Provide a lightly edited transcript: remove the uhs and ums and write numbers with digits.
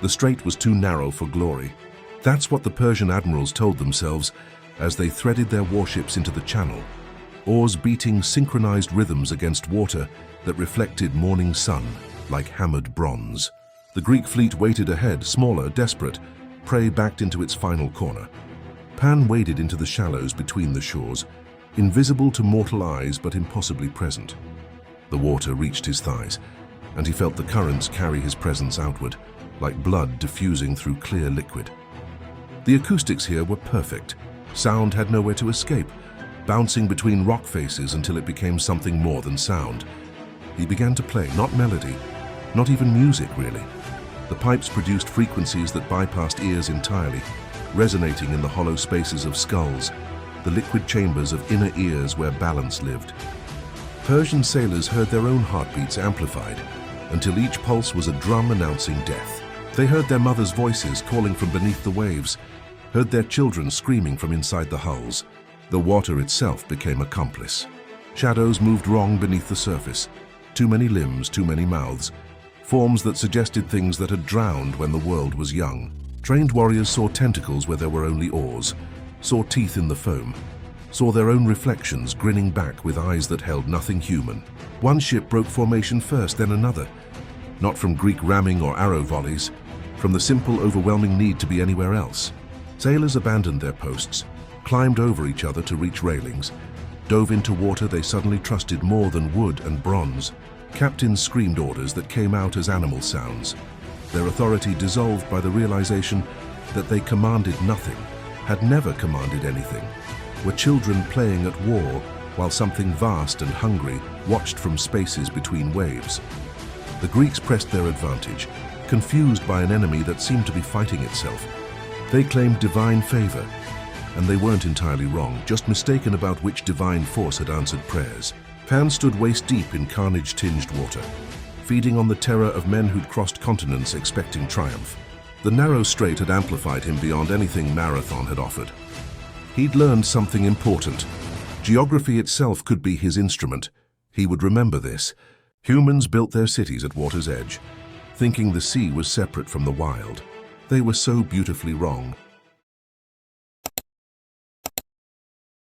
The strait was too narrow for glory. That's what the Persian admirals told themselves as they threaded their warships into the channel, oars beating synchronized rhythms against water that reflected morning sun like hammered bronze. The Greek fleet waited ahead, smaller, desperate, prey backed into its final corner. Pan waded into the shallows between the shores, invisible to mortal eyes but impossibly present. The water reached his thighs, and he felt the currents carry his presence outward, like blood diffusing through clear liquid. The acoustics here were perfect. Sound had nowhere to escape, bouncing between rock faces until it became something more than sound. He began to play, not melody, not even music really. The pipes produced frequencies that bypassed ears entirely, resonating in the hollow spaces of skulls, the liquid chambers of inner ears where balance lived. Persian sailors heard their own heartbeats amplified, until each pulse was a drum announcing death. They heard their mothers' voices calling from beneath the waves, heard their children screaming from inside the hulls. The water itself became accomplice. Shadows moved wrong beneath the surface. Too many limbs, too many mouths. Forms that suggested things that had drowned when the world was young. Trained warriors saw tentacles where there were only oars, saw teeth in the foam, saw their own reflections grinning back with eyes that held nothing human. One ship broke formation first, then another. Not from Greek ramming or arrow volleys, from the simple, overwhelming need to be anywhere else. Sailors abandoned their posts, climbed over each other to reach railings, dove into water they suddenly trusted more than wood and bronze. Captains screamed orders that came out as animal sounds, their authority dissolved by the realization that they commanded nothing, had never commanded anything, were children playing at war while something vast and hungry watched from spaces between waves. The Greeks pressed their advantage, confused by an enemy that seemed to be fighting itself. They claimed divine favor, and they weren't entirely wrong, just mistaken about which divine force had answered prayers. Pan stood waist-deep in carnage-tinged water, feeding on the terror of men who'd crossed continents expecting triumph. The narrow strait had amplified him beyond anything Marathon had offered. He'd learned something important. Geography itself could be his instrument. He would remember this. Humans built their cities at water's edge, thinking the sea was separate from the wild. They were so beautifully wrong.